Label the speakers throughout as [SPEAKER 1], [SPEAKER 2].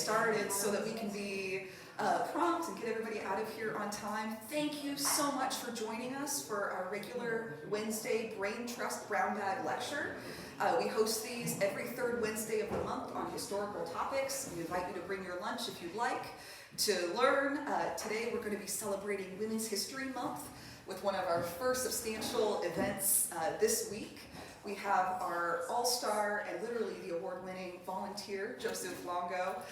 [SPEAKER 1] started so that we can be prompt and get everybody out of here on time. Thank you so much for joining us for our regular Wednesday Brain Trust Brown Bag Lecture. We host these every third Wednesday of the month on historical topics. We invite you to bring your lunch if you'd like to learn. Today we're going to be celebrating Women's History Month with one of our first substantial events this week. We have our all-star and literally the award-winning volunteer, Joseph Longo,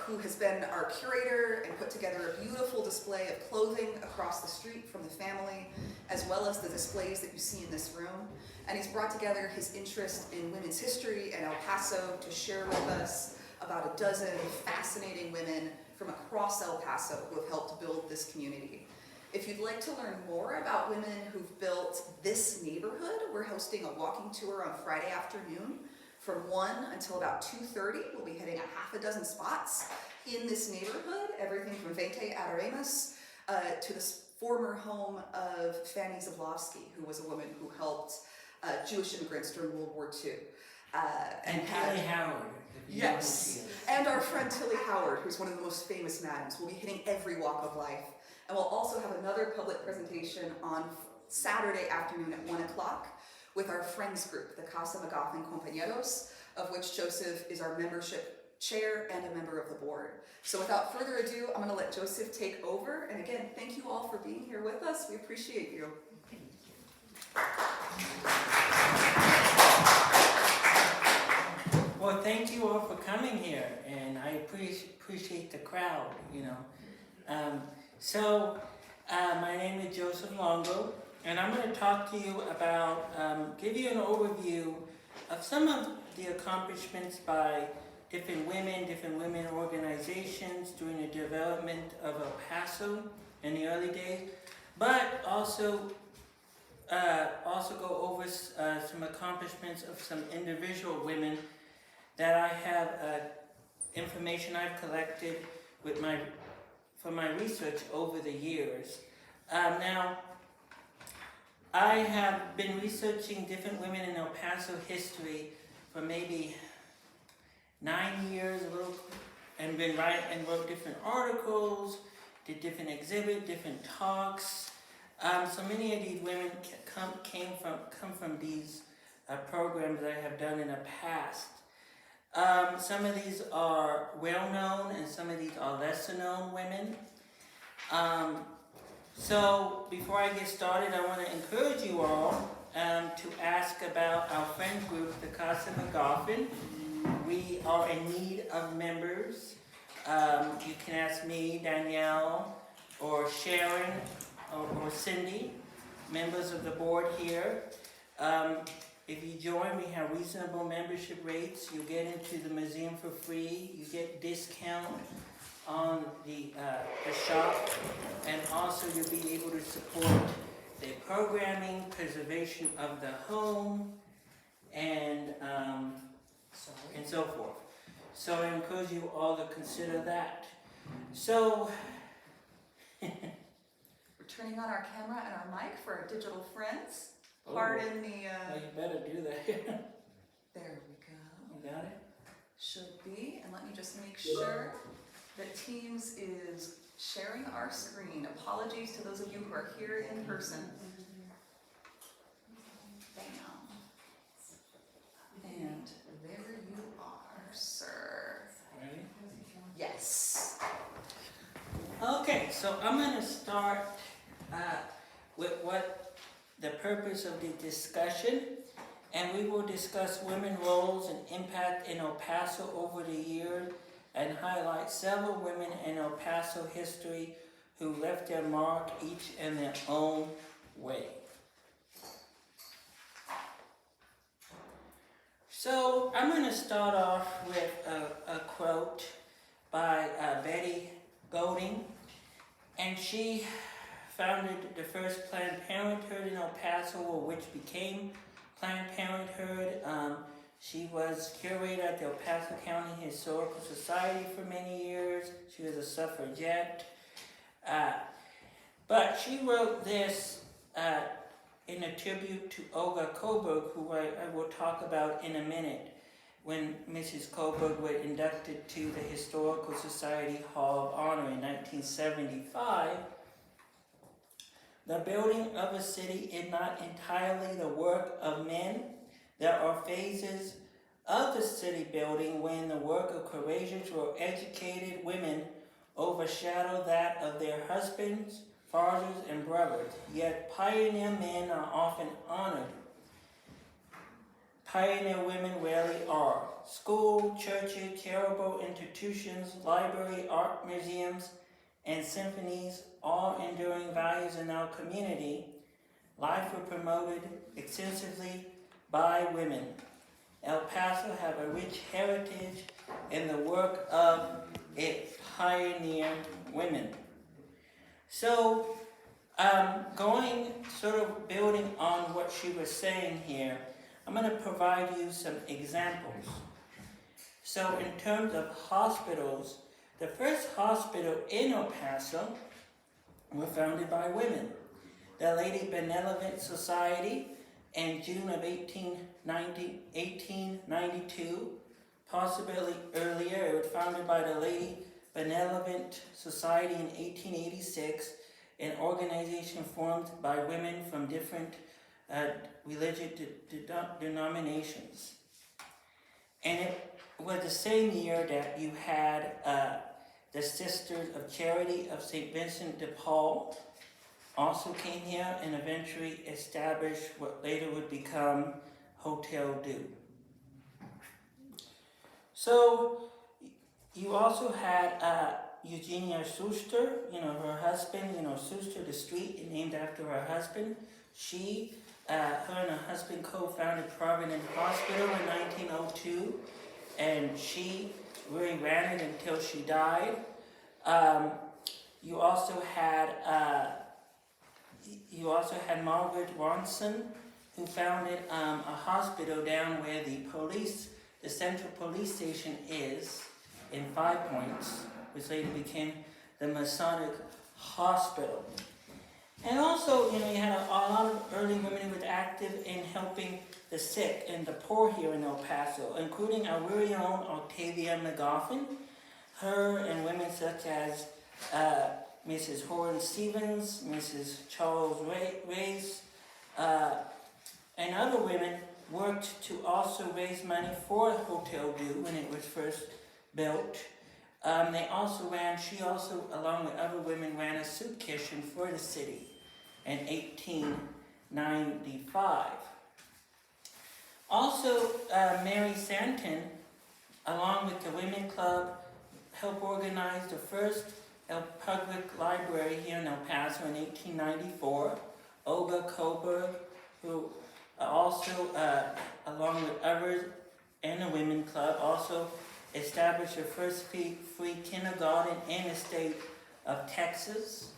[SPEAKER 1] who has been our curator and put together a beautiful display of clothing across the street from the family, as well as the displays that you see in this room. And he's brought together his interest in women's history and El Paso to share with us about a dozen fascinating women from across El Paso who have helped build this community. If you'd like to learn more about women who've built this neighborhood, we're hosting a walking tour on Friday afternoon from 1 until about 2:30. We'll be hitting a half a dozen spots in this neighborhood, everything from Veinte Adoremas to the former home of Fanny Zablowski, who was a woman who helped Jewish immigrants during World War II.
[SPEAKER 2] And Tilly Howard.
[SPEAKER 1] Yes, and our friend Tilly Howard, who's one of the most famous madams. We'll be hitting every walk of life. And we'll also have another public presentation on Saturday afternoon at 1 o'clock with our friends group, the Casa McGoffin Compañeros, of which Joseph is our membership chair and a member of the board. So without further ado, I'm going to let Joseph take over. And again, thank you all for being here with us. We appreciate you.
[SPEAKER 2] Well, thank you all for coming here, and I appreciate the crowd, you know. My name is Joseph Longo, and I'm going to talk to you about, give you an overview of some of the accomplishments by different women organizations during the development of El Paso in the early days, but also go over some accomplishments of some individual women that I have information I've collected from my research over the years. Now, I have been researching different women in El Paso history for maybe 9 years, and wrote different articles, did different exhibits, different talks. So many of these women come from these programs that I have done in the past. Some of these are well-known and some of these are lesser-known women. So before I get started, I want to encourage you all to ask about our friend group, the Casa McGoffin. We are in need of members. You can ask me, Danielle, or Sharon, or Cindy, members of the board here. If you join, we have reasonable membership rates. You get into the museum for free. You get discount on the shop, and also you'll be able to support the programming, preservation of the home, and so forth. So I encourage you all to consider that. So
[SPEAKER 1] We're turning on our camera and our mic for our digital friends. Pardon the...
[SPEAKER 2] Well, you better do that.
[SPEAKER 1] There we go.
[SPEAKER 2] You got it?
[SPEAKER 1] Should be. And let me just make sure that Teams is sharing our screen. Apologies to those of you who are here in person. Bam. And there you are, sir.
[SPEAKER 2] Ready?
[SPEAKER 1] Yes.
[SPEAKER 2] Okay, so I'm going to start with what the purpose of the discussion, and we will discuss women's roles and impact in El Paso over the years and highlight several women in El Paso history who left their mark each in their own way. So I'm going to start off with a quote by Betty Golding, and she founded the first Planned Parenthood in El Paso, which became Planned Parenthood. She was curator at the El Paso County Historical Society for many years. She was a suffragette. But she wrote this in a tribute to Olga Coburg, who I will talk about in a minute. when Mrs. Coburg was inducted to the Historical Society Hall of Honor in 1975, the building of a city is not entirely the work of men. There are phases of the city building when the work of courageous or educated women overshadow that of their husbands, fathers, and brothers. Yet pioneer men are often honored. Pioneer women rarely are. School, churches, charitable institutions, library, art museums, and symphonies, all enduring values in our community. Life were promoted extensively by women. El Paso have a rich heritage in the work of its pioneer women. So, going sort of building on what she was saying here, I'm going to provide you some examples. So in terms of hospitals, the first hospital in El Paso were founded by women. The Lady Benevolent Society in June of 1892, possibly earlier. It was founded by the Lady Benevolent Society in 1886, an organization formed by women from different religious denominations. And it was the same year that you had the Sisters of Charity of St. Vincent de Paul also came here and eventually established what later would become Hotel Dieu. So you also had Eugenia Schuster, her husband, Schuster, the street, named after her husband. She, her and her husband co-founded Providence Hospital in 1902, and she really ran it until she died. You also had Margaret Ronson, who founded a hospital down where the central police station is in 5 Points, which later became the Masonic Hospital. And also, you had a lot of early women who were active in helping the sick and the poor here in El Paso, including our very own Octavia McGoffin, her and women such as Mrs. Horan Stevens, Mrs. Charles Race, and other women worked to also raise money for Hotel Dieu when it was first built. She also, along with other women, ran a soup kitchen for the city in 1895. Also, Mary Santon, along with the Women Club, helped organize the first public library here in El Paso in 1894. Olga Coburg, who also, along with others in the Women Club, also established the first free kindergarten in the state of Texas.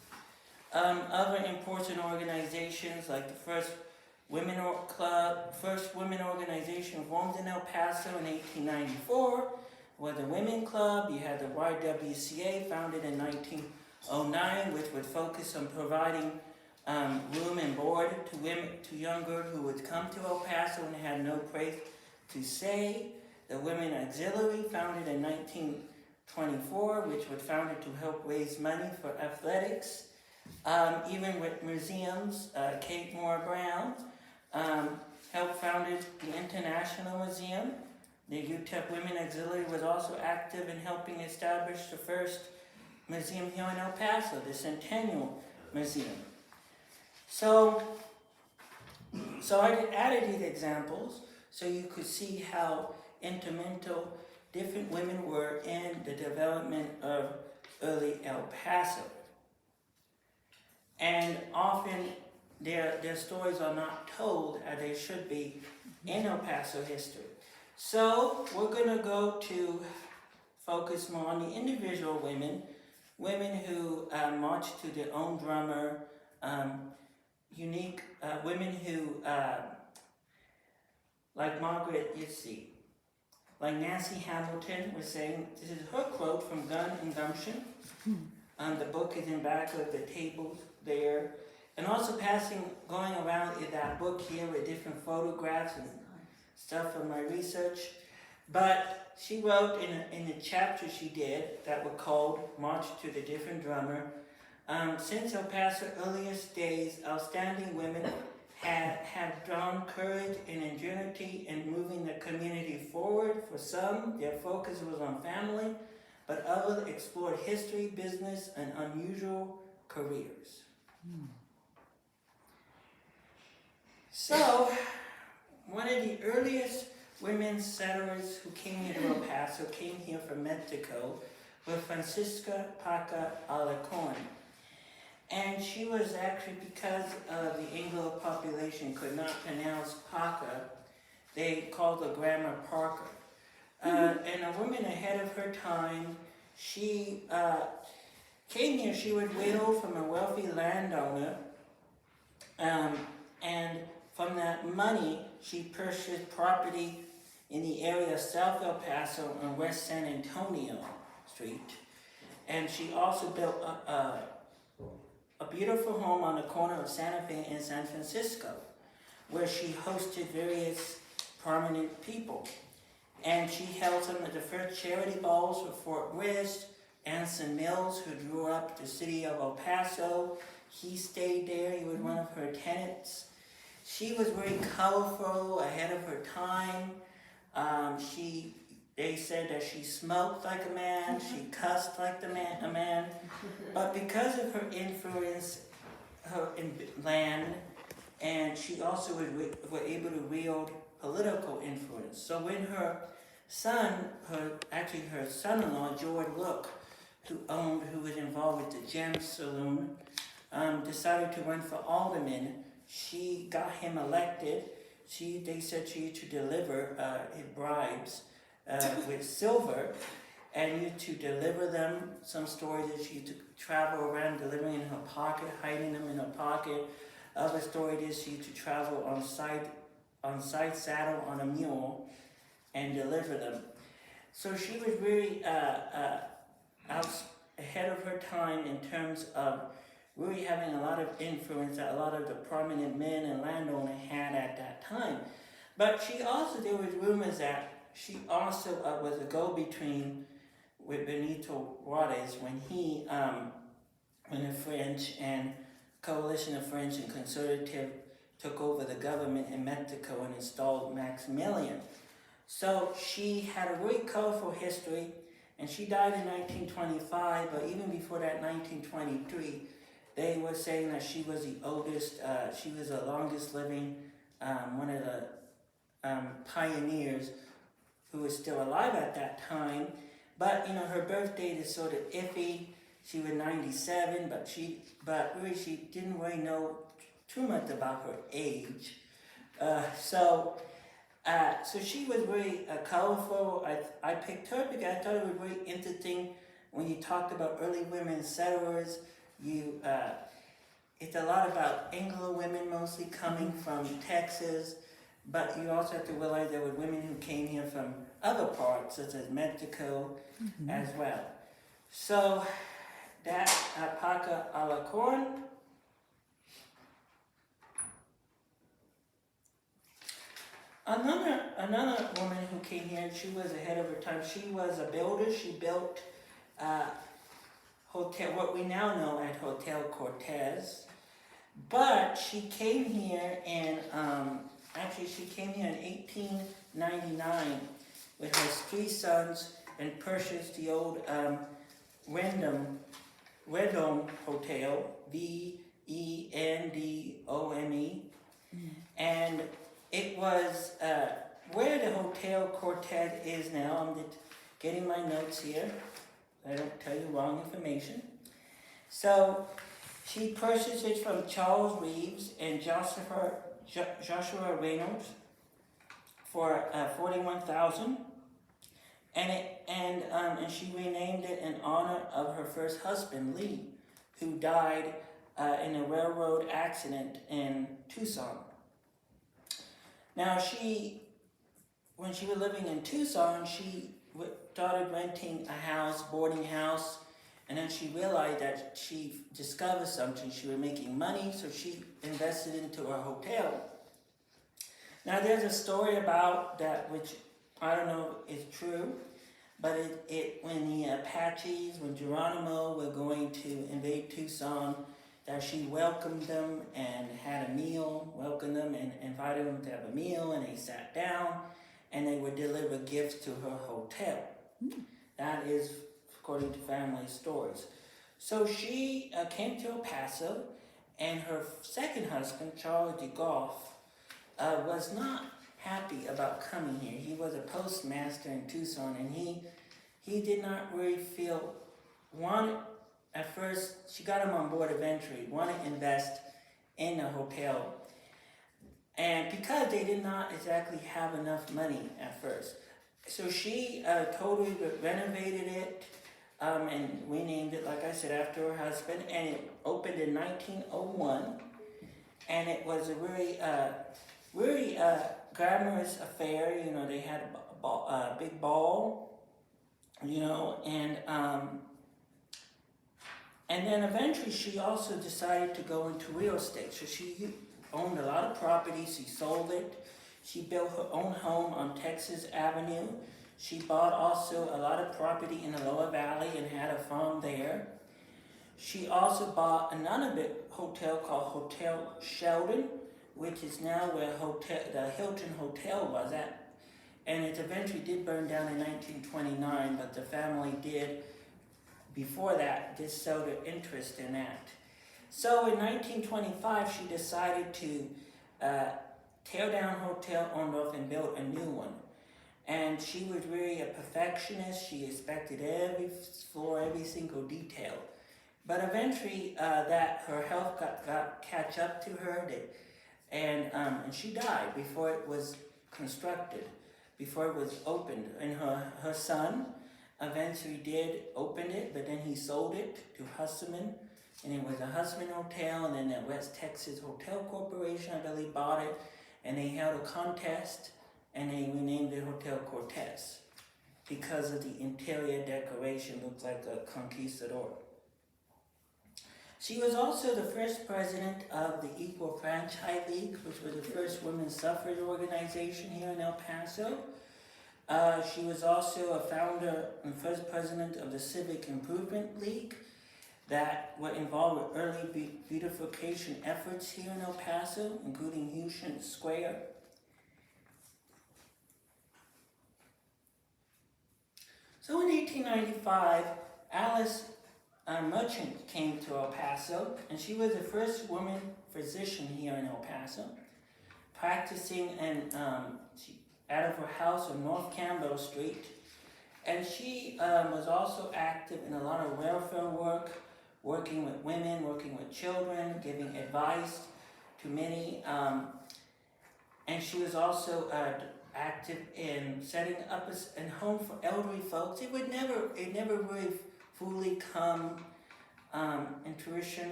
[SPEAKER 2] Other important organizations like the first women organization formed in El Paso in 1894 were the Women Club. You had the YWCA, founded in 1909, which would focus on providing room and board to young girls who would come to El Paso and had no place to stay. The Women Auxiliary, founded in 1924, which was founded to help raise money for athletics. Even with museums, Kate Moore Brown helped founded the International Museum. The UTEP Women Auxiliary was also active in helping establish the first museum here in El Paso, the Centennial Museum. So I added these examples so you could see how instrumental different women were in the development of early El Paso. And often their stories are not told as they should be in El Paso history. So we're going to go to focus more on the individual women who marched to their own drummer, unique women who, like Margaret Yitzhak, like Nancy Hamilton was saying, this is her quote from Gun and Gumption. The book is in back of the tables there. And also going around in that book here with different photographs and stuff from my research. But she wrote in the chapter she did that were called March to the Different Drummer, since El Paso's earliest days, outstanding women have drawn courage and ingenuity in moving the community forward. For some, their focus was on family, but others explored history, business, and unusual careers. So, one of the earliest women settlers who came here to El Paso came here from Mexico was Francisca Paca Alarcon. And she was actually, because the Anglo population could not pronounce Paca, they called her Grandma Parker. And a woman ahead of her time, she came here, she was widowed from a wealthy landowner, and from that money, she purchased property in the area of South El Paso and West San Antonio Street. And she also built a beautiful home on the corner of Santa Fe and San Francisco, where she hosted various prominent people. And she held some of the first charity balls for Fort Worth. Anson Mills, who grew up the city of El Paso, he stayed there. He was one of her tenants. She was very colorful, ahead of her time. They said that she smoked like a man, she cussed like a man, but because of her influence, her land, and she also was able to wield political influence. So when her son-in-law, George Look, who was involved with the Gem Saloon, decided to run for alderman, she got him elected. They said she used to deliver his bribes with silver, and used to deliver them. Some stories that she used to travel around delivering in her pocket, hiding them in her pocket. Other stories is she used to travel on side saddle on a mule and deliver them. So she was really ahead of her time in terms of really having a lot of influence that a lot of the prominent men and landowners had at that time. But there was rumors that she also was a go-between with Benito Juarez when the French and coalition of French and conservative took over the government in Mexico and installed Maximilian. So she had a really colorful history, and she died in 1925, but even before that, 1923, they were saying that she was the oldest, she was the longest living, one of the pioneers who was still alive at that time. But, her birth date is sort of iffy. She was 97, but really she didn't really know too much about her age. So she was very colorful. I picked her because I thought it was very interesting when you talked about early women settlers. It's a lot about Anglo women mostly coming from Texas, but you also have to realize there were women who came here from other parts, such as Mexico, as well. So that Paca Alarcon. Another woman who came here, she was ahead of her time. She was a builder. She built hotel, what we now know as Hotel Cortez. But she came here in, she came here in 1899 with her 3 sons and purchased the old Rendome Hotel, Vendome. And it was where the Hotel Cortez is now. I'm getting my notes here. I don't tell you wrong information. So she purchased it from Charles Reeves and Joshua Reynolds for $41,000, and she renamed it in honor of her first husband, Lee, who died in a railroad accident in Tucson. Now when she was living in Tucson, she started renting a house, boarding house, and then she realized that she discovered something. She was making money, so she invested into a hotel. Now there's a story about that which I don't know if it's true, but when the Apaches, when Geronimo were going to invade Tucson, that she welcomed them and had a meal, welcomed them and invited them to have a meal, and they sat down and they would deliver gifts to her hotel. That is according to family stories. So she came to El Paso, and her second husband, Charles DeGoff, was not happy about coming here. He was a postmaster in Tucson, and he did not really wanted, at first, she got him on board eventually, wanted to invest in the hotel. And because they did not exactly have enough money at first. So she totally renovated it, and renamed it, like I said, after her husband, and it opened in 1901. And it was a really glamorous affair. You know, they had a big ball, you know, and then eventually she also decided to go into real estate. So she owned a lot of property, she sold it. She built her own home on Texas Avenue. She bought also a lot of property in the Lower Valley and had a farm there. She also bought another big hotel called Hotel Sheldon, which is now where the Hilton Hotel was at. And it eventually did burn down in 1929, but the family did, before that, just sell their interest in that. So in 1925, she decided to tear down Hotel Orndorff and build a new one. And she was really a perfectionist. She inspected every floor, every single detail. But eventually, that her health got catch up to her, and she died before it was constructed, before it was opened. And her son eventually did open it, but then he sold it to Husserman, and it was a Husserman Hotel, and then the West Texas Hotel Corporation, I believe, bought it, and they held a contest, and they renamed it Hotel Cortez because of the interior decoration, looked like a conquistador. She was also the first president of the Equal Franchise League, which was the first women's suffrage organization here in El Paso. She was also a founder and first president of the Civic Improvement League that were involved with early beautification efforts here in El Paso, including Houston Square. So in 1895, Alice Merchant came to El Paso, and she was the first woman physician here in El Paso, practicing out of her house on North Campbell Street. And she was also active in a lot of welfare work, working with women, working with children, giving advice to many. And she was also active in setting up a home for elderly folks. It never really fully come into fruition,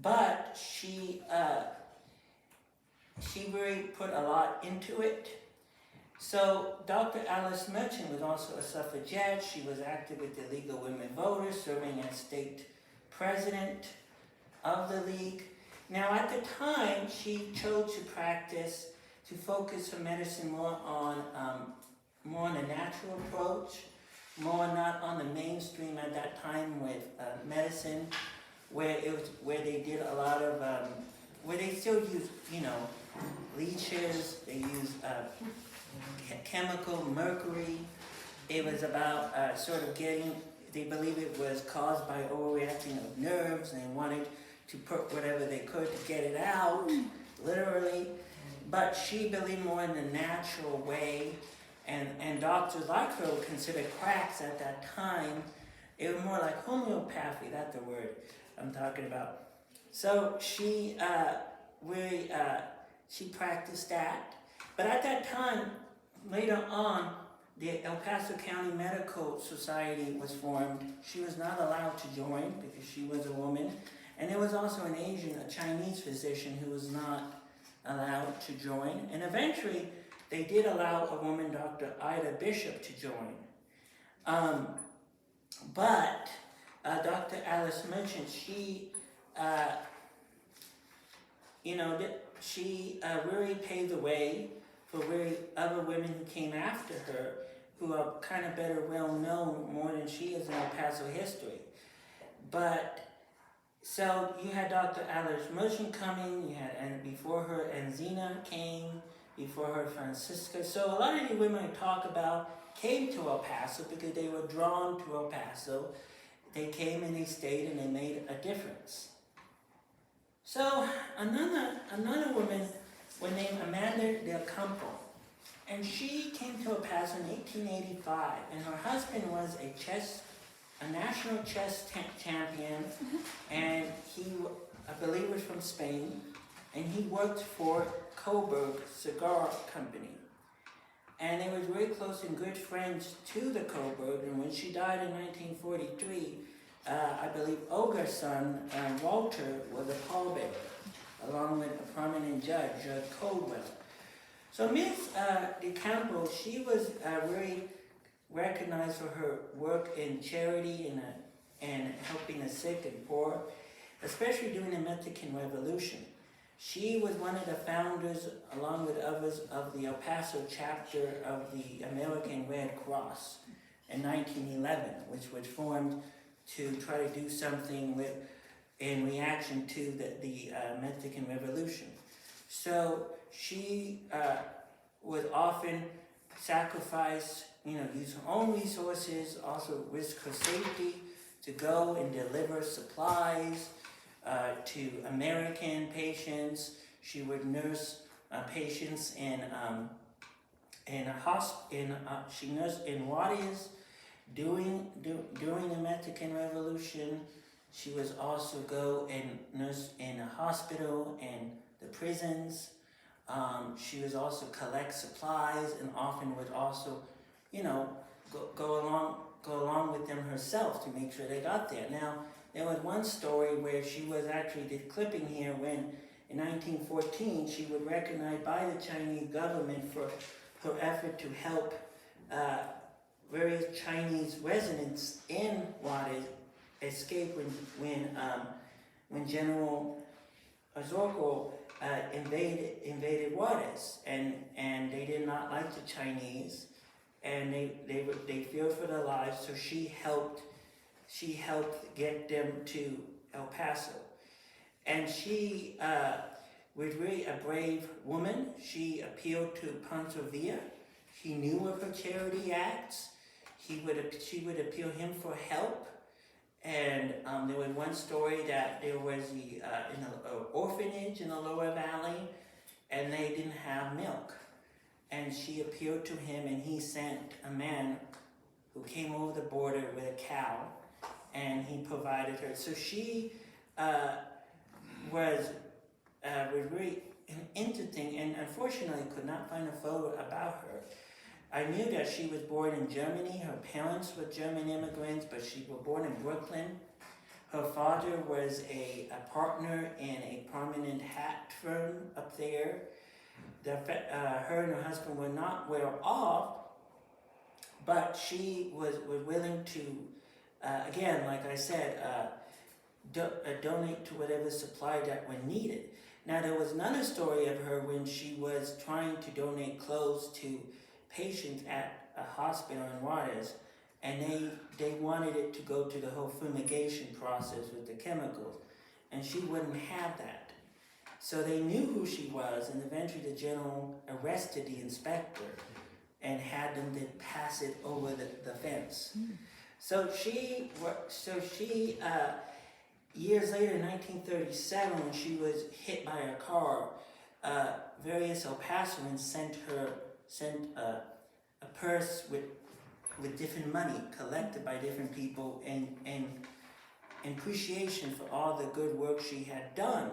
[SPEAKER 2] but she really put a lot into it. So Dr. Alice Merchant was also a suffragette. She was active with the League of Women Voters, serving as state president of the league. Now at the time, she chose to focus her medicine more on the natural approach, more not on the mainstream at that time with medicine, where they did a lot of, where they still use, leeches, they use chemical mercury. It was about they believe it was caused by overreacting of nerves, and they wanted to put whatever they could to get it out, literally. But she believed more in the natural way, and doctors like her would consider cracks at that time. It was more like homeopathy, that's the word I'm talking about. So she she practiced that. But at that time, later on, the El Paso County Medical Society was formed. She was not allowed to join because she was a woman. And there was also a Chinese physician who was not allowed to join. And eventually, they did allow a woman, Dr. Ida Bishop, to join. But Dr. Alice Merchant, she really paved the way for other women who came after her. who are kind of better well known more than she is in El Paso history. But so you had Dr. Alice Merchant coming, you had, and before her, Anzina came, before her, Francisca. So a lot of the women I talk about came to El Paso because they were drawn to El Paso. They came and they stayed and they made a difference. So another woman was named Amanda Del Campo, and she came to El Paso in 1885, and her husband was a national chess champion, and he, I believe, was from Spain, and he worked for Coburg Cigar Company. And they were very close and good friends to the Coburg, and when she died in 1943, I believe Olga's son, Walter, was a pallbearer, along with a prominent judge, Judge Caldwell. So Ms. De Campo, she was very recognized for her work in charity and helping the sick and poor, especially during the Mexican Revolution. She was one of the founders, along with others, of the El Paso chapter of the American Red Cross in 1911, which was formed to try to do something in reaction to the Mexican Revolution. So she would often sacrifice, use her own resources, also risk her safety to go and deliver supplies to American patients. She would nurse patients she nursed in Juarez during the Mexican Revolution. She was also go and nurse in a hospital and the prisons. She was also collect supplies and often would also, go along with them herself to make sure they got there. Now, there was one story where she was actually, the clipping here, when in 1914 she was recognized by the Chinese government for her effort to help various Chinese residents in Juarez escape when General Zorco invaded Juarez, and they did not like the Chinese, and they feared for their lives. So she helped get them to El Paso, and she was really a brave woman. She appealed to Pancho Villa. She knew of her charity acts. She would appeal him for help. And there was one story that there was an orphanage in the lower valley, and they didn't have milk. And she appealed to him, and he sent a man who came over the border with a cow, and he provided her. So she was really interesting, and unfortunately could not find a photo about her. I knew that she was born in Germany. Her parents were German immigrants, but she was born in Brooklyn. Her father was a partner in a prominent hat firm up there. Her and her husband were not well off, but she was willing to, again, like I said, donate to whatever supply that were needed. Now, there was another story of her when she was trying to donate clothes to patients at a hospital in Juarez, and they wanted it to go to the whole fumigation process with the chemicals, and she wouldn't have that. So they knew who she was, and eventually the general arrested the inspector and had them then pass it over the fence. So she years later, in 1937, when she was hit by a car, various El Pasoans sent a purse with different money collected by different people in appreciation for all the good work she had done,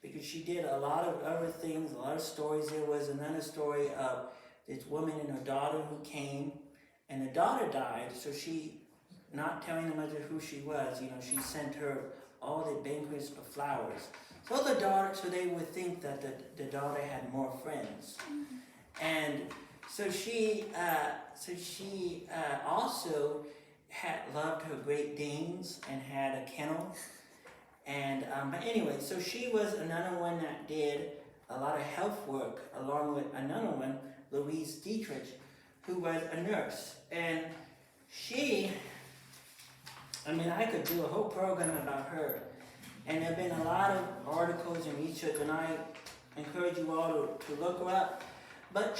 [SPEAKER 2] because she did a lot of other things, a lot of stories. There was another story of this woman and her daughter who came, and the daughter died, so she, not telling the mother who she was, she sent her all the banquets of flowers. So they would think that the daughter had more friends. And so she also loved her Great Danes and had a kennel. And but anyway, so she was another one that did a lot of health work, along with another one, Louise Dietrich, who was a nurse. And I could do a whole program about her. And there have been a lot of articles and research, and I encourage you all to look her up. But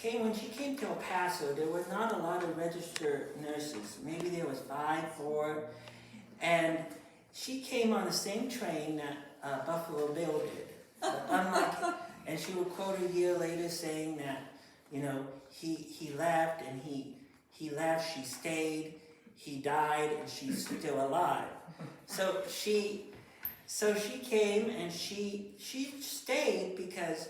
[SPEAKER 2] when she came to El Paso, there were not a lot of registered nurses. Maybe there was 5, 4. And she came on the same train that Buffalo Bill did. But and she would quote a year later saying that, he left and he left, she stayed, he died, and she's still alive. So she came and she stayed because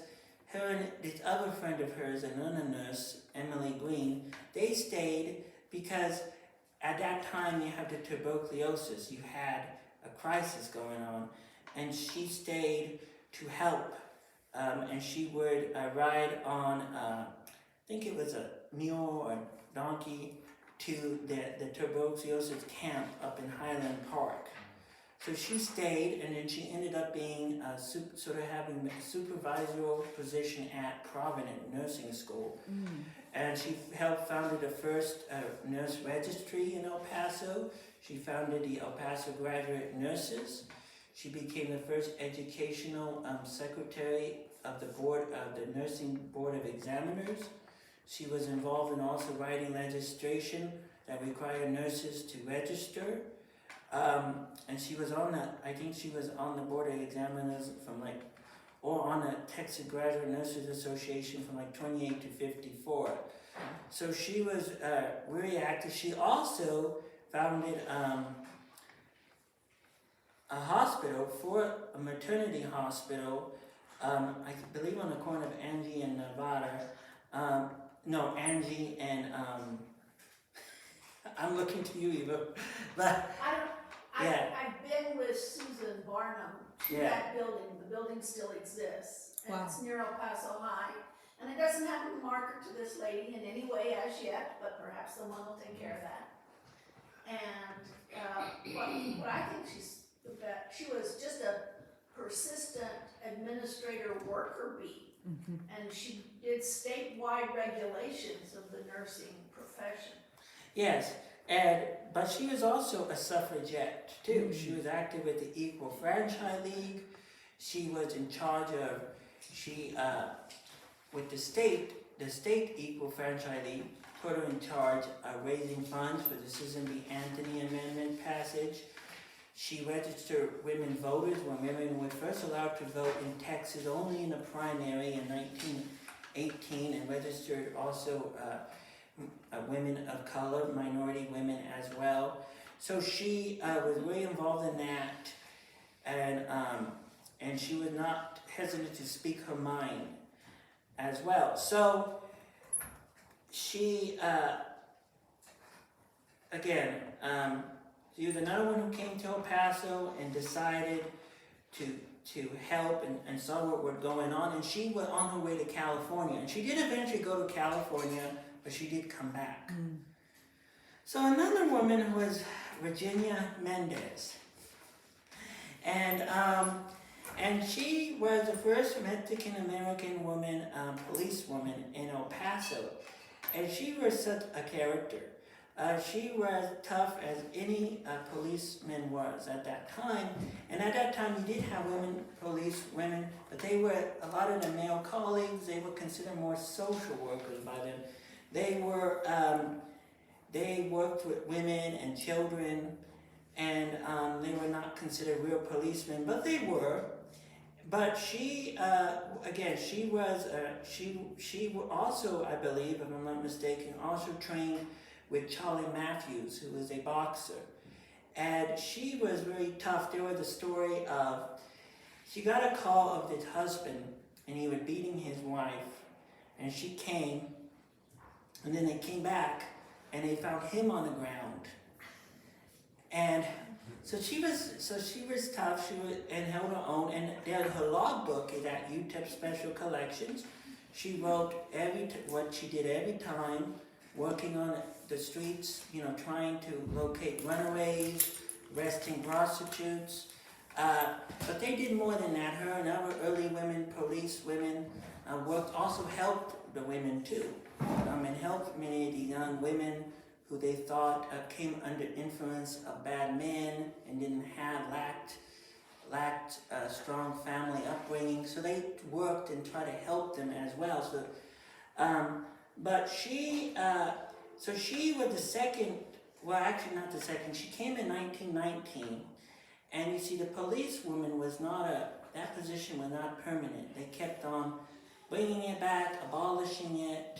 [SPEAKER 2] her and this other friend of hers, another nurse, Emily Green, they stayed because at that time you had the tuberculosis, you had a crisis going on, and she stayed to help. And she would ride on, I think it was a mule or donkey, to the tuberculosis camp up in Highland Park. So she stayed, and then she ended up being having a supervisorial position at Provident Nursing School. And she helped founded the first nurse registry in El Paso. She founded the El Paso Graduate Nurses. She became the first educational secretary of the board of the Nursing Board of Examiners. She was involved in also writing legislation that required nurses to register. And she was I think she was on the Board of Examiners or on the Texas Graduate Nurses Association from 28 to 54. So she was really active. She also founded a hospital, a maternity hospital, I believe on the corner of Angie and Nevada. Angie and, I'm looking to you, Eva, but, yeah.
[SPEAKER 3] I've been with Susan Barnum to that building. The building still exists. And it's near El Paso High. And it doesn't have a marker to this lady in any way as yet, but perhaps someone will take care of that. And what I think she was just a persistent administrator worker bee. And she did statewide regulations of the nursing profession.
[SPEAKER 2] Yes, but she was also a suffragette too. She was active with the Equal Franchise League. She was in charge of, with the state Equal Franchise League put her in charge of raising funds for the Susan B. Anthony Amendment passage. She registered women voters when women were first allowed to vote in Texas only in the primary in 1918, and registered also women of color, minority women as well. So she was really involved in that, and she was not hesitant to speak her mind as well. So she, she was another one who came to El Paso and decided to help and saw what was going on, and she was on her way to California. And she did eventually go to California, but she did come back. So another woman was Virginia Mendez. And she was the first Mexican-American woman policewoman in El Paso. And she was such a character. She was tough as any policeman was at that time. And at that time, you did have women, but they were, a lot of the male colleagues, they were considered more social workers by them. They worked with women and children, and they were not considered real policemen, but they were. But she, she also, I believe, if I'm not mistaken, also trained with Charlie Matthews, who was a boxer. And she was very tough. There was a story of, she got a call of this husband, and he was beating his wife, and she came, and then they came back, and they found him on the ground. And so she was tough, and held her own, and her logbook is at UTEP Special Collections. She wrote what she did every time, working on the streets, trying to locate runaways, arresting prostitutes. But they did more than that. Her and other early women, police women, also helped the women too. and helped many of the young women who they thought came under influence of bad men and lacked strong family upbringing. So they worked and tried to help them as well. So, but she was the second. Well, actually not the second. She came in 1919, and you see, the policewoman was not that position was not permanent. They kept on bringing it back, abolishing it,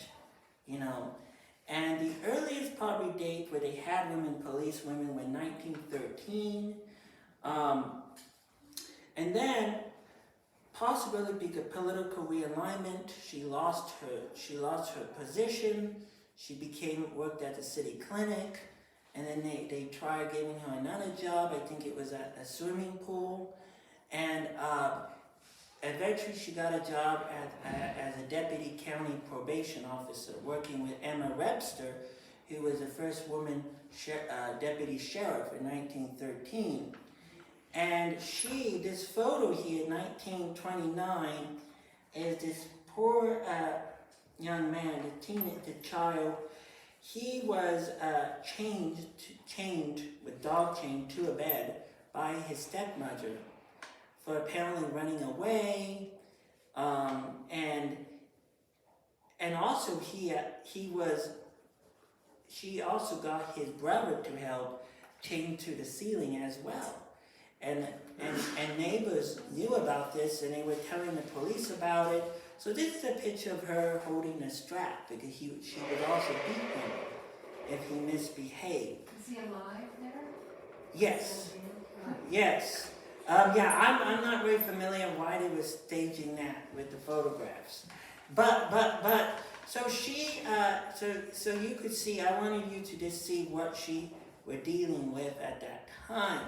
[SPEAKER 2] you know. And the earliest probably date where they had policewomen was 1913. And then, possibly because of political realignment, she lost her position. She worked at the city clinic, and then they tried giving her another job. I think it was at a swimming pool, and eventually she got a job as a deputy county probation officer, working with Emma Webster, who was the first woman deputy sheriff in 1913. And this photo here, 1929, is this poor young man, the child. He was chained with dog chain to a bed by his stepmother for apparently running away, and also she also got his brother to help, chained to the ceiling as well. And neighbors knew about this, and they were telling the police about it. So this is a picture of her holding a strap, because she would also beat him if he misbehaved.
[SPEAKER 4] Is he alive there?
[SPEAKER 2] Yes. Yes. I'm not very familiar why they were staging that with the photographs. But so she so you could see, I wanted you to just see what she were dealing with at that time.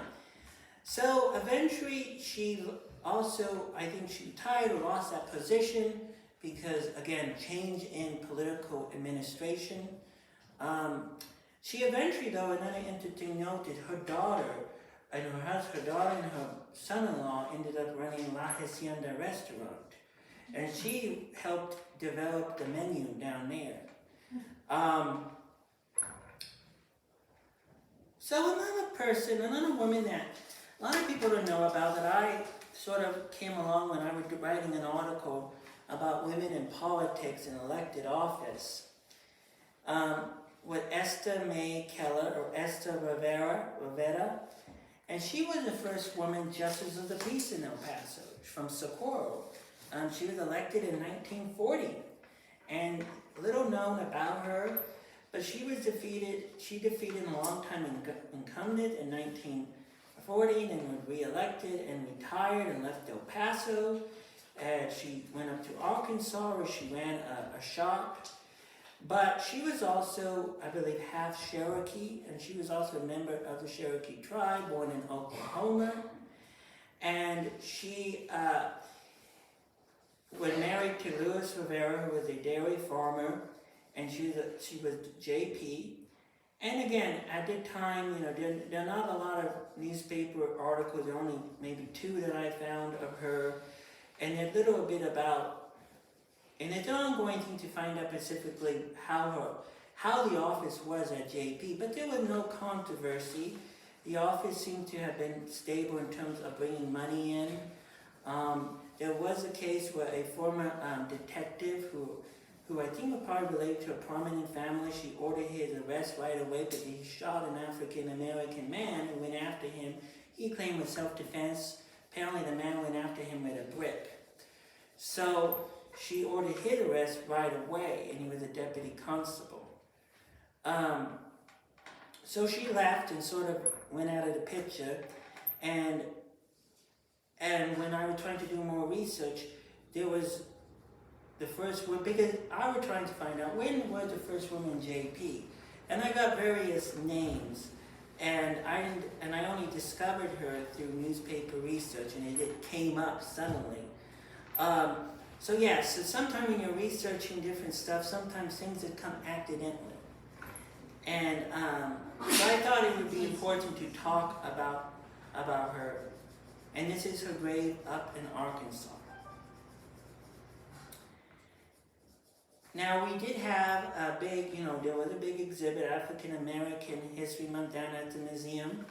[SPEAKER 2] So eventually she also, I think she retired or lost that position because, again, change in political administration. She eventually, though, another interesting note is her daughter and her son-in-law ended up running La Hacienda restaurant. And she helped develop the menu down there. So another woman that a lot of people don't know about, that I sort of came along when I was writing an article about women in politics and elected office, with Esther May Keller, or Esther Rivera, and she was the first woman justice of the peace in El Paso, from Socorro. She was elected in 1940, and little known about her, but she defeated a long-time incumbent in 1940, and was re-elected and retired and left El Paso. And she went up to Arkansas, where she ran a shop. But she was also, I believe, half Cherokee, and she was also a member of the Cherokee tribe, born in Oklahoma. And she was married to Louis Rivera, who was a dairy farmer, and she was JP. And again, at the time, there are not a lot of newspaper articles. There are only maybe 2 that I found of her, and a little bit about. And it's an ongoing thing to find out specifically how the office was at JP, but there was no controversy. The office seemed to have been stable in terms of bringing money in. There was a case where a former detective who I think would probably relate to a prominent family, she ordered his arrest right away because he shot an African-American man who went after him. He claimed with self-defense. Apparently the man went after him with a brick. So she ordered his arrest right away, and he was a deputy constable. So she left and sort of went out of the picture, and when I was trying to do more research, there was the first woman, because I was trying to find out when was the first woman JP, and I got various names, and I only discovered her through newspaper research, and it came up suddenly. So sometimes when you're researching different stuff, sometimes things that come accidentally. And so I thought it would be important to talk about her. And this is her grave up in Arkansas. Now, we did have a big, there was a big exhibit, African American History Month, down at the museum.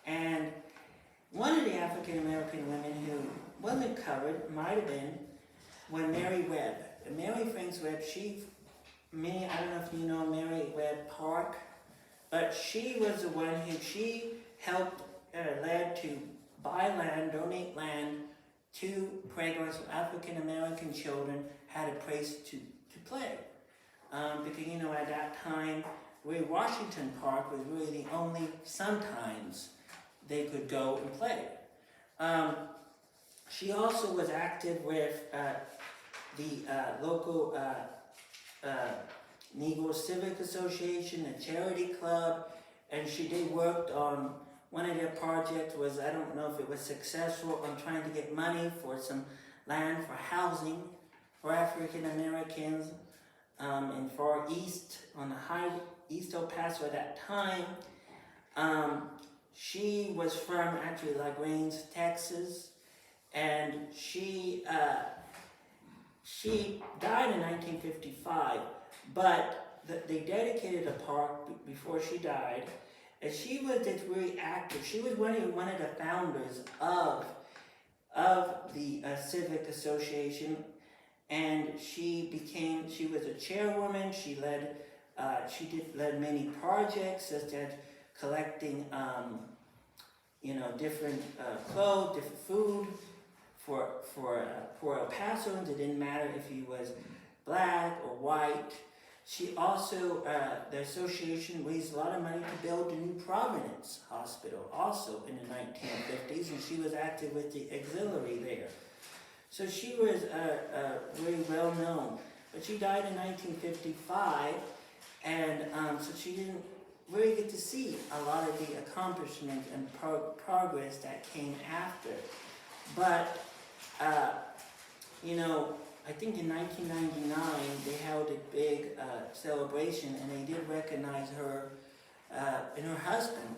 [SPEAKER 2] And one of the African American women who wasn't covered, might have been, was Mary Webb. And Mary Franks Webb, I don't know if you know Mary Webb Park, but she was the one who she helped, led to buy land, donate land to programs for African American children had a place to play. Because, at that time, Washington Park was really the only, sometimes, they could go and play. She also was active with the local Negro Civic Association, a charity club, and she did work on one of their projects was, I don't know if it was successful, on trying to get money for some land for housing for African Americans in Far East, on the highway, East El Paso at that time. She was from actually LaGrange, Texas, and she died in 1955, but they dedicated a park before she died, and she was just really active. She was one of the founders of the Civic Association, and she was a chairwoman. She led many projects, such as collecting, different clothes, different food for El Pasoans. It didn't matter if he was black or white. She also, the association raised a lot of money to build the new Providence Hospital, also in the 1950s, and she was active with the auxiliary there. So she was very well known. But she died in 1955, and so she didn't really get to see a lot of the accomplishments and progress that came after. But, I think in 1999 they held a big celebration, and they did recognize her and her husband.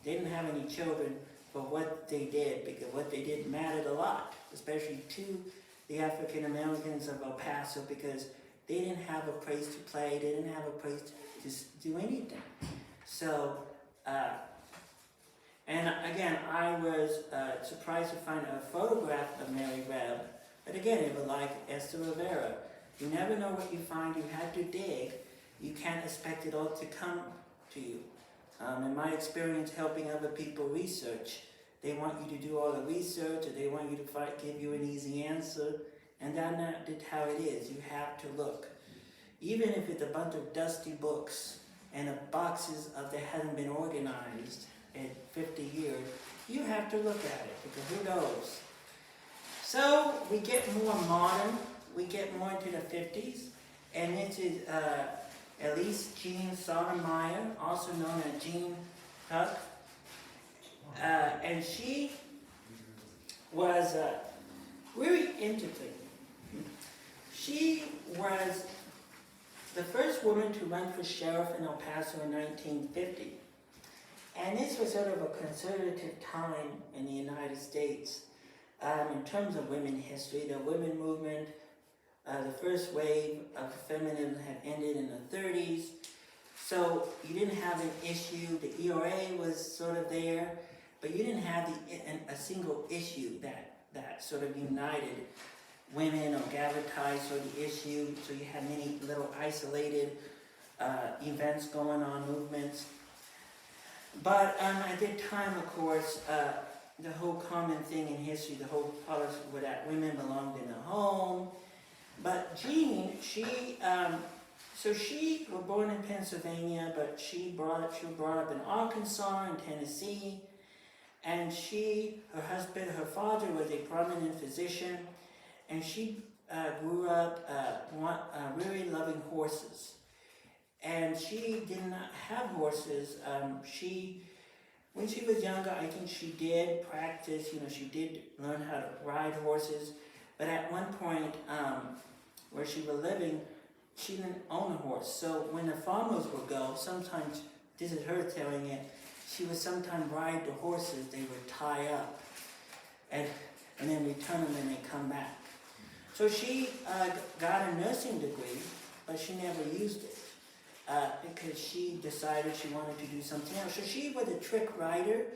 [SPEAKER 2] They didn't have any children, but what they did, because what they did mattered a lot, especially to the African Americans of El Paso, because they didn't have a place to play, they didn't have a place to do anything. So, and again, I was surprised to find a photograph of Mary Webb, but again, it was like Esther Rivera. You never know what you find, you have to dig. You can't expect it all to come to you. In my experience helping other people research, they want you to do all the research, or they want you to give you an easy answer, and that's not how it is. You have to look. Even if it's a bunch of dusty books and boxes that haven't been organized in 50 years, you have to look at it, because who knows? So we get more modern, we get more into the 50s, and this is Elise Jean Sotomayor, also known as Jean Tuck, and she was really interesting. She was the first woman to run for sheriff in El Paso in 1950. And this was sort of a conservative time in the United States in terms of women history. The women movement, the first wave of feminism had ended in the 30s. So you didn't have an issue. The ERA was sort of there, but you didn't have a single issue that sort of united women or galvanized sort of the issue. So you had many little isolated events going on, movements. But at that time, of course, the whole common thing in history, the whole policy were that women belonged in the home. But Jean, she was born in Pennsylvania, but she was brought up in Arkansas and Tennessee. And her father was a prominent physician, and she grew up really loving horses. And she did not have horses. When she was younger, I think she did practice, she did learn how to ride horses. But at one point, where she was living, she didn't own a horse. So when the farmers would go, sometimes, this is her telling it, she would sometimes ride the horses, they would tie up, and then return them and they come back. So she got a nursing degree, but she never used it because she decided she wanted to do something else. So she was a trick rider.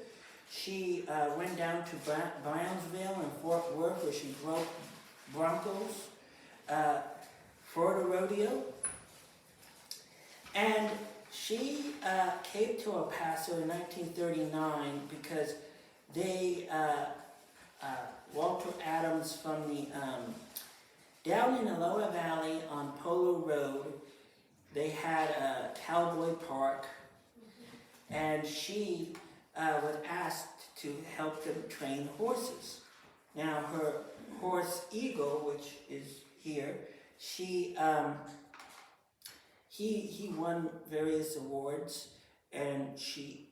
[SPEAKER 2] She went down to Brownsville and Fort Worth where she broke Broncos for the rodeo. And she came to El Paso in 1939 because they, Walter Adams from the, down in the Lower Valley on Polo Road, they had a cowboy park, and she was asked to help them train horses. Now her horse Eagle, which is here, he won various awards, and she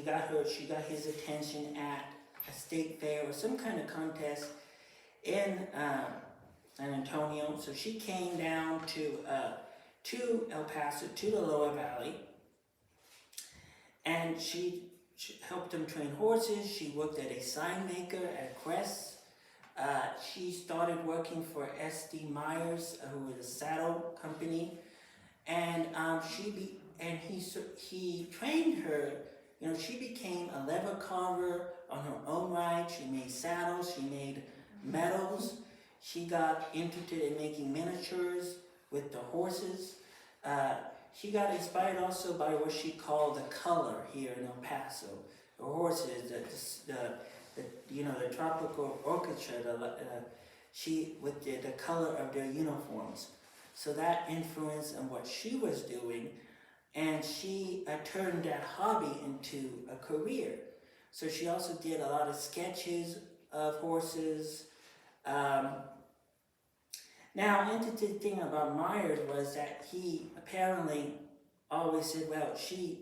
[SPEAKER 2] got his attention at a state fair or some kind of contest in San Antonio. So she came down to El Paso, to the Lower Valley, and she helped him train horses. She worked at a sign maker at Crest. She started working for S.D. Myers, who was a saddle company, and he trained her. You know, she became a leather carver on her own right. She made saddles. She made medals. She got interested in making miniatures with the horses. She got inspired also by what she called the color here in El Paso. The horses, the tropical orchestra, with the color of their uniforms. So that influenced on what she was doing, and she turned that hobby into a career. So she also did a lot of sketches of horses. Now, interesting thing about Myers was that he apparently always said, well, he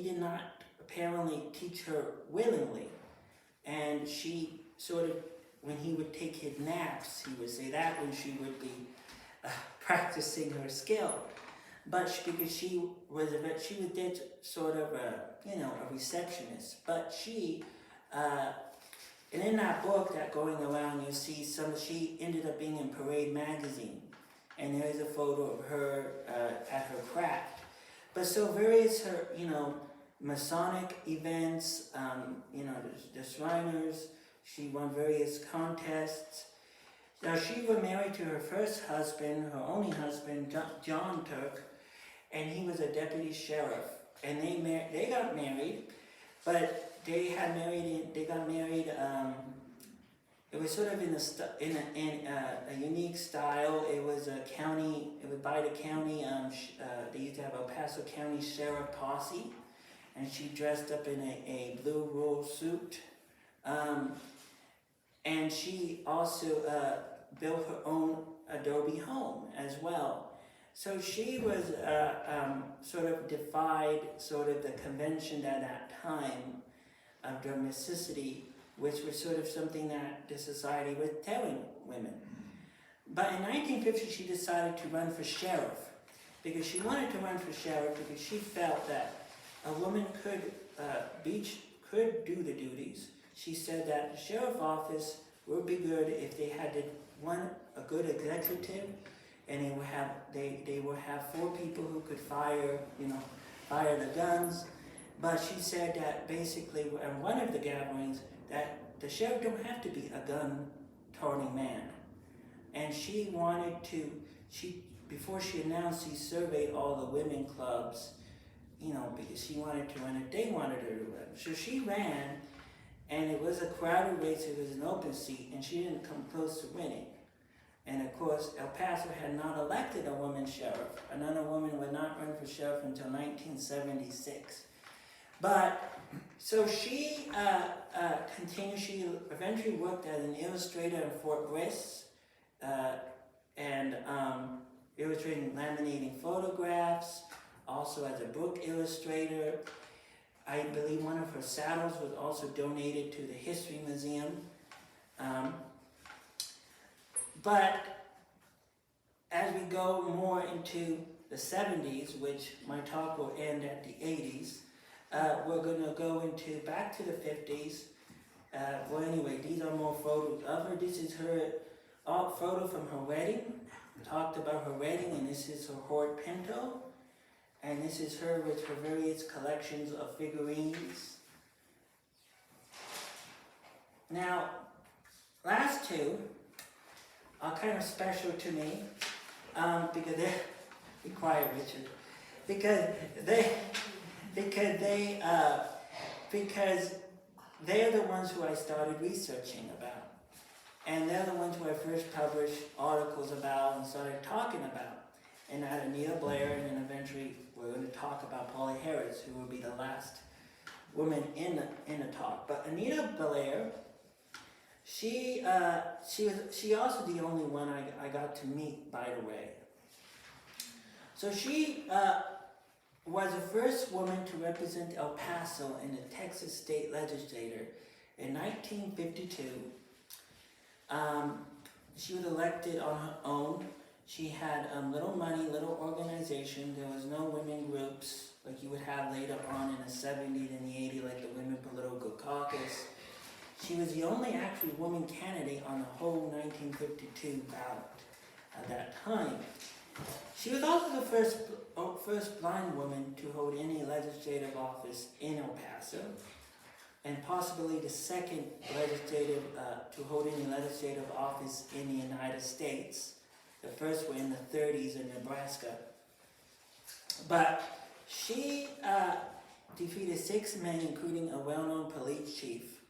[SPEAKER 2] did not apparently teach her willingly. And she sort of, when he would take his naps, he would say that when she would be practicing her skill. But because she was sort of a receptionist. But and in that book that going around, you see she ended up being in Parade magazine, and there is a photo of her at her craft. But so various Masonic events, the Shriners. She won various contests. Now she was married to her first husband, her only husband, John Turk, and he was a deputy sheriff. And they got married, but they got married. It was sort of in a unique style. It was a county. It was by the county. They used to have a Paso County Sheriff posse, and she dressed up in a blue wool suit. And she also built her own adobe home as well. So she was sort of defied sort of the convention at that time of domesticity, which was sort of something that the society was telling women. But in 1950, she decided to run for sheriff, because she wanted to run for sheriff because she felt that a woman could do the duties. She said that the sheriff office would be good if they had a good executive, and they would have 4 people who could fire the guns. But she said that basically in one of the gatherings that the sheriff don't have to be a gun-toting man. And she wanted to, before she announced, she surveyed all the women clubs, because she wanted to run it. They wanted her to run. So she ran, and it was a crowded race. It was an open seat, and she didn't come close to winning. And of course, El Paso had not elected a woman sheriff. Another woman would not run for sheriff until 1976. But, so she continued, she eventually worked as an illustrator in Fort Bliss, and illustrating, laminating photographs, also as a book illustrator. I believe one of her saddles was also donated to the History Museum. But as we go more into the 70s, which my talk will end at the 80s, we're going to go back to the 50s. Well, anyway, these are more photos of her. This is her photo from her wedding. talked about her wedding, and this is her Ford Pinto. And this is her with her various collections of figurines. Now, last two are kind of special to me, because they're, be quiet, Richard, because they're the ones who I started researching about. And they're the ones who I first published articles about and started talking about. And I had Anita Blair, and then eventually we're going to talk about Polly Harris, who will be the last woman in the talk. But Anita Blair, she also the only one I got to meet, by the way. So she was the first woman to represent El Paso in the Texas State Legislature in 1952. She was elected on her own. She had little money, little organization. There was no women groups like you would have later on in the 70s and the 80s, like the Women Political Caucus. She was the only actual woman candidate on the whole 1952 ballot at that time. She was also the first blind woman to hold any legislative office in El Paso, and possibly the second legislative to hold any legislative office in the United States. The first were in the 30s in Nebraska. But she defeated 6 men, including a well-known police chief.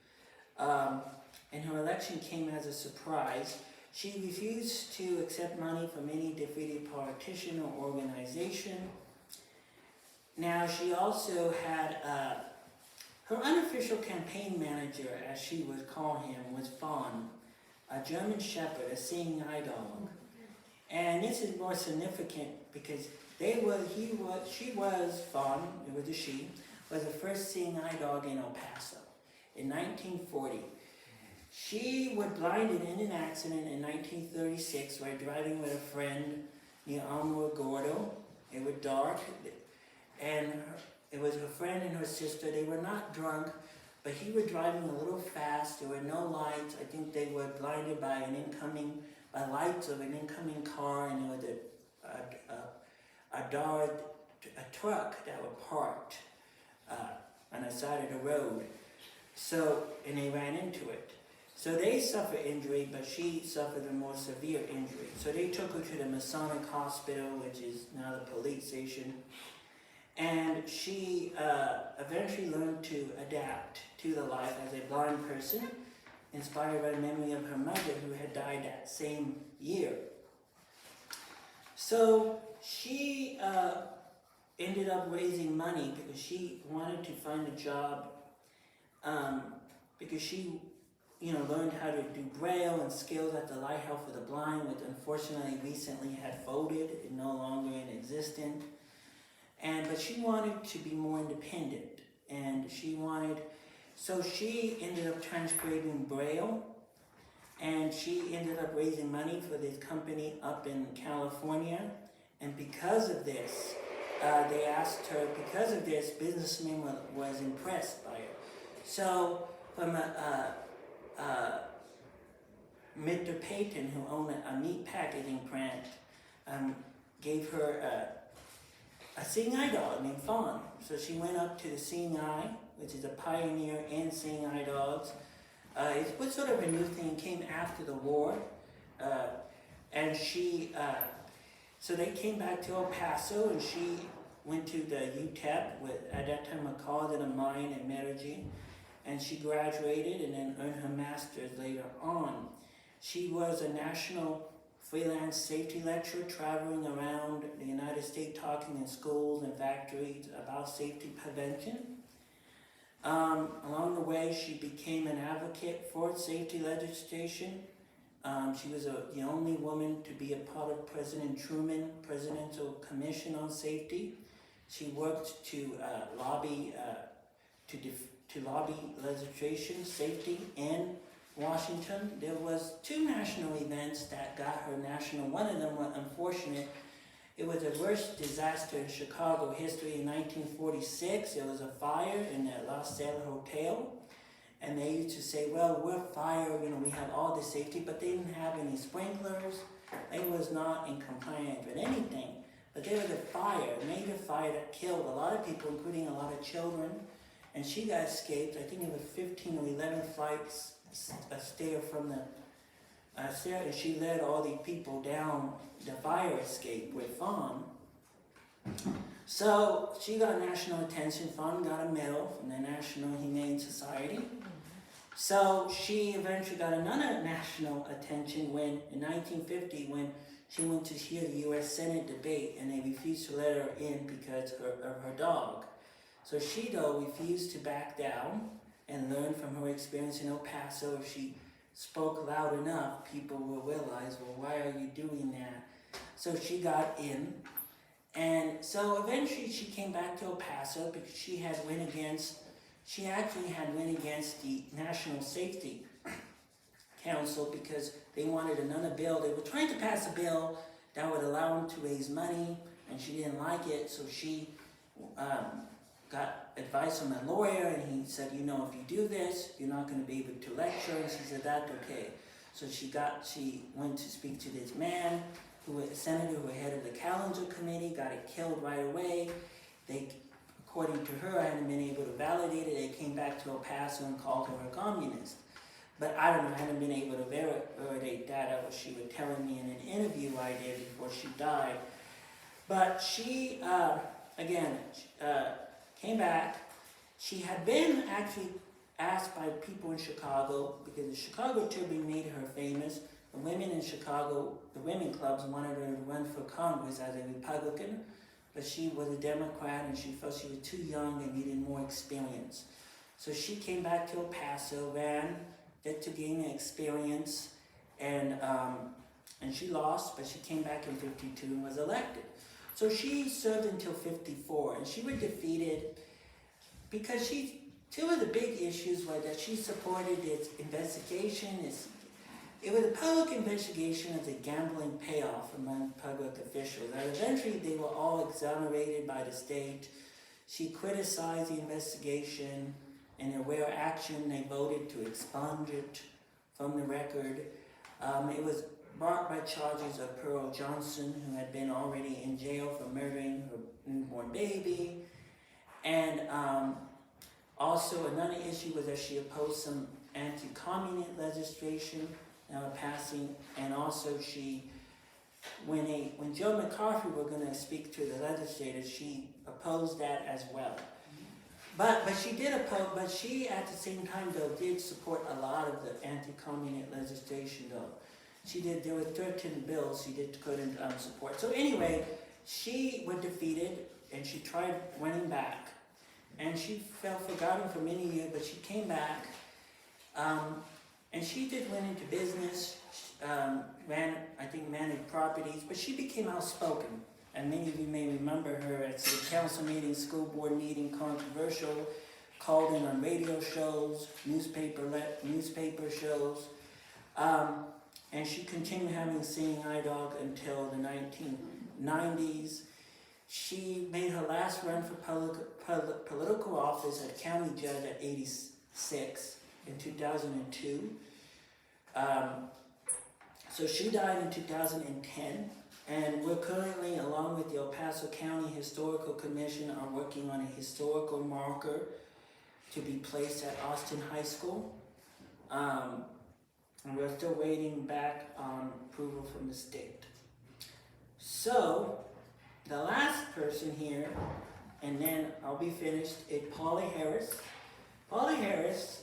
[SPEAKER 2] And her election came as a surprise. She refused to accept money from any defeated politician or organization. Now, she also had her unofficial campaign manager, as she would call him, was Fawn, a German shepherd, a seeing eye dog. And this is more significant because she was, Fawn, it was a she, was the first seeing eye dog in El Paso in 1940. She was blinded in an accident in 1936 while driving with a friend near Alamogordo. It was dark, and it was her friend and her sister. They were not drunk, but he was driving a little fast. There were no lights. I think they were blinded by lights of an incoming car, and there was a truck that was parked on the side of the road. And they ran into it. So they suffered injury, but she suffered a more severe injury. So they took her to the Masonic Hospital, which is now the police station. And she eventually learned to adapt to the life as a blind person, inspired by the memory of her mother, who had died that same year. So she ended up raising money because she wanted to find a job, because she learned how to do Braille and skills at the Lighthouse for the Blind, which unfortunately recently had folded and no longer in existence. But she wanted to be more independent, and so she ended up transcribing Braille, and she ended up raising money for this company up in California. And because of this, they asked her, because of this, businessman was impressed by her. So from Mr. Payton, who owned a meat packaging plant, gave her a seeing eye dog named Fawn. So she went up to the Seeing Eye, which is a pioneer in seeing eye dogs. It was sort of a new thing, came after the war. So they came back to El Paso, and she went to the UTEP, at that time called it a mine in Metallurgy, and she graduated and then earned her master's later on. She was a national freelance safety lecturer traveling around the United States talking in schools and factories about safety prevention. Along the way, she became an advocate for safety legislation. She was the only woman to be a part of President Truman's Presidential Commission on Safety. She worked to lobby legislation safety in Washington. There was 2 national events that got her national. One of them was unfortunate. It was the worst disaster in Chicago history in 1946. There was a fire in the La Salle Hotel. And they used to say, well, we're fire, we have all the safety, but they didn't have any sprinklers. they was not in compliance with anything. But there was a major fire that killed a lot of people, including a lot of children. And she got escaped. I think it was 15 or 11 flights a stair from the stair, and she led all these people down the fire escape with Fawn. So she got national attention. Fawn got a medal from the National Humane Society. So she eventually got another national attention when, in 1950, when she went to hear the U.S. Senate debate, and they refused to let her in because of her dog. So she, though, refused to back down and learn from her experience in El Paso. If she spoke loud enough, people will realize, well, why are you doing that? So she got in. And so eventually she came back to El Paso because she actually had went against the National Safety Council because they wanted another bill. They were trying to pass a bill that would allow them to raise money, and she didn't like it, so she got advice from a lawyer, and he said, you know, if you do this, you're not going to be able to lecture, and she said, that's okay. So she went to speak to this man, who was a senator who was head of the Calendar Committee, got it killed right away. They, according to her, hadn't been able to validate it. They came back to El Paso and called her a communist. But I don't know, I hadn't been able to validate that. That was she was telling me in an interview I did before she died. But she, came back. She had been actually asked by people in Chicago, because the Chicago Tribune made her famous. The women in Chicago, the women clubs, wanted her to run for Congress as a Republican, but she was a Democrat, and she felt she was too young and needed more experience. So she came back to El Paso, ran, to gain experience, and she lost, but she came back in 52 and was elected. So she served until 54, and she was defeated because two of the big issues were that she supported its investigation. It was a public investigation of the gambling payoff among public officials. And eventually they were all exonerated by the state. She criticized the investigation, and in rare action they voted to expunge it from the record. It was brought by charges of Pearl Johnson, who had been already in jail for murdering her newborn baby. And also another issue was that she opposed some anti-communist legislation passing, and also when Joe McCarthy were going to speak to the legislators, she opposed that as well. But she did oppose, but she at the same time though did support a lot of the anti-communist legislation though. There were 13 bills she couldn't support. So anyway, she was defeated, and she tried running back, and she felt forgotten for many years, but she came back, and she did went into business, managed properties, but she became outspoken. And many of you may remember her at city council meetings, school board meeting, controversial, called in on radio shows, newspaper shows. And she continued having Seeing Eye Dog until the 1990s. She made her last run for political office as county judge at 86 in 2002. So she died in 2010, and we're currently, along with the El Paso County Historical Commission, are working on a historical marker to be placed at Austin High School. And we're still waiting back on approval from the state. So, the last person here, and then I'll be finished, is Polly Harris. Polly Harris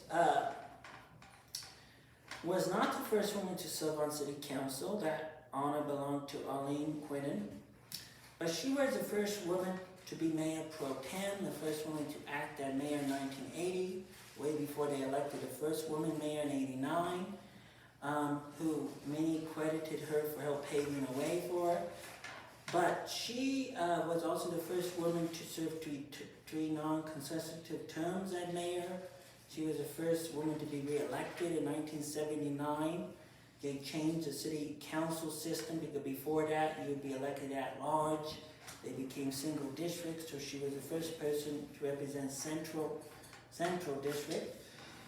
[SPEAKER 2] was not the first woman to serve on city council. That honor belonged to Arlene Quinnan. But she was the first woman to be mayor pro tem, the first woman to act as mayor in 1980, way before they elected the first woman mayor in 89. Who many credited her for help paving the way for. But she was also the first woman to serve three non-consecutive terms as mayor. She was the first woman to be re-elected in 1979. They changed the city council system because before that you would be elected at large. They became single districts, so she was the first person to represent Central District.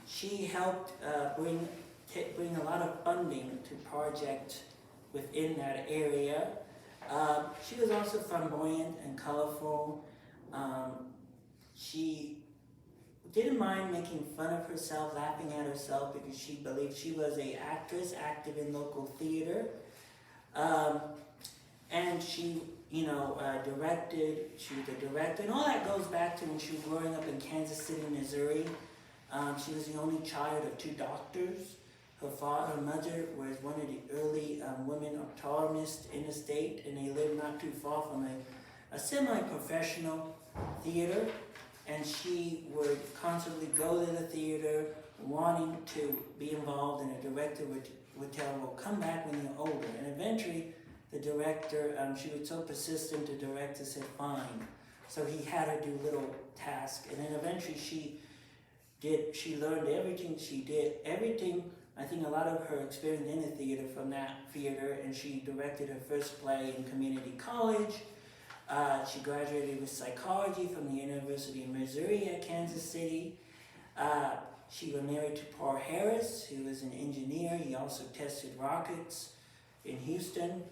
[SPEAKER 2] She helped bring a lot of funding to projects within that area. She was also flamboyant and colorful. She didn't mind making fun of herself, laughing at herself, because she believed she was an actress, active in local theater. And she, directed, she was a director, and all that goes back to when she was growing up in Kansas City, Missouri. She was the only child of 2 doctors. Her mother was one of the early women optometrists in the state, and they lived not too far from a semi-professional theater. And she would constantly go to the theater, wanting to be involved, and the director would tell her, well, come back when you're older. And eventually, the director, she was so persistent, the director said, fine. So he had her do little tasks. And then eventually she learned everything, she did everything. I think a lot of her experience in the theater from that theater, and she directed her first play in community college. She graduated with psychology from the University of Missouri at Kansas City. She was married to Paul Harris, who was an engineer. He also tested rockets in Houston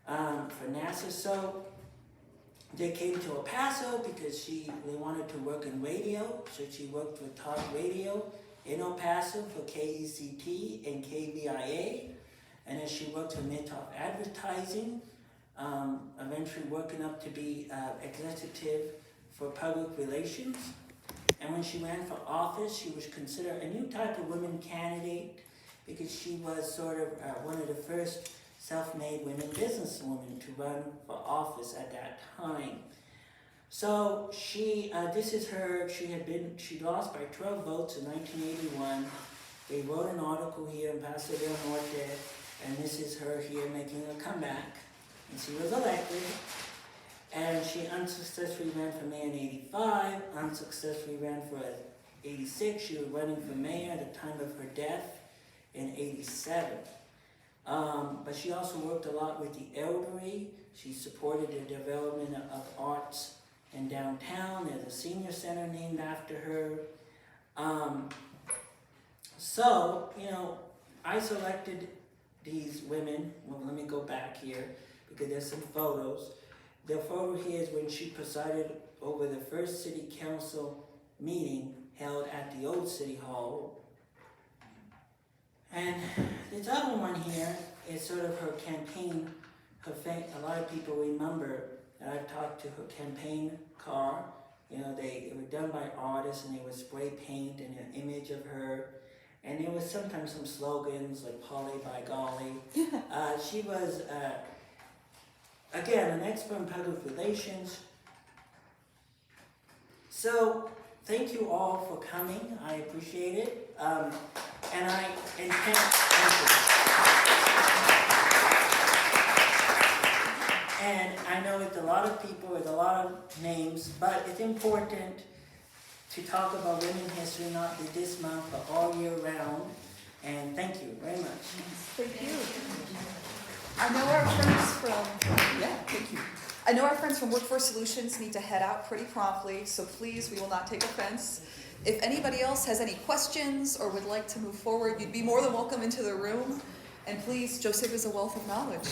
[SPEAKER 2] for NASA. So they came to El Paso because they wanted to work in radio. So she worked with talk radio in El Paso for KECT and KVIA. And then she worked for Mid-Top Advertising, eventually working up to be executive for public relations. And when she ran for office, she was considered a new type of women candidate because she was sort of one of the first self-made women businesswomen to run for office at that time. So she lost by 12 votes in 1981. They wrote an article here in Paso del Norte, and this is her here making a comeback. And she was elected, and she unsuccessfully ran for mayor in 85, unsuccessfully ran for 86. She was running for mayor at the time of her death in 87. But she also worked a lot with the elderly. She supported the development of arts in downtown. There's a senior center named after her. I selected these women. Well, let me go back here because there's some photos. The photo here is when she presided over the first city council meeting held at the old city hall. And this other one here is sort of her campaign. A lot of people remember that I've talked to her campaign car. They were done by artists, and they would spray paint and an image of her. And there was sometimes some slogans like "Polly by golly." She was, again, an expert in public relations. So thank you all for coming. I appreciate it. And I know it's a lot of people, it's a lot of names, but it's important to talk about Women's History, not this month, but all year round. And thank you very much.
[SPEAKER 1] Thank you. I know our friends from Workforce Solutions need to head out pretty promptly, so please, we will not take offense. If anybody else has any questions or would like to move forward, you'd be more than welcome into the room. And please, Joseph is a wealth of knowledge.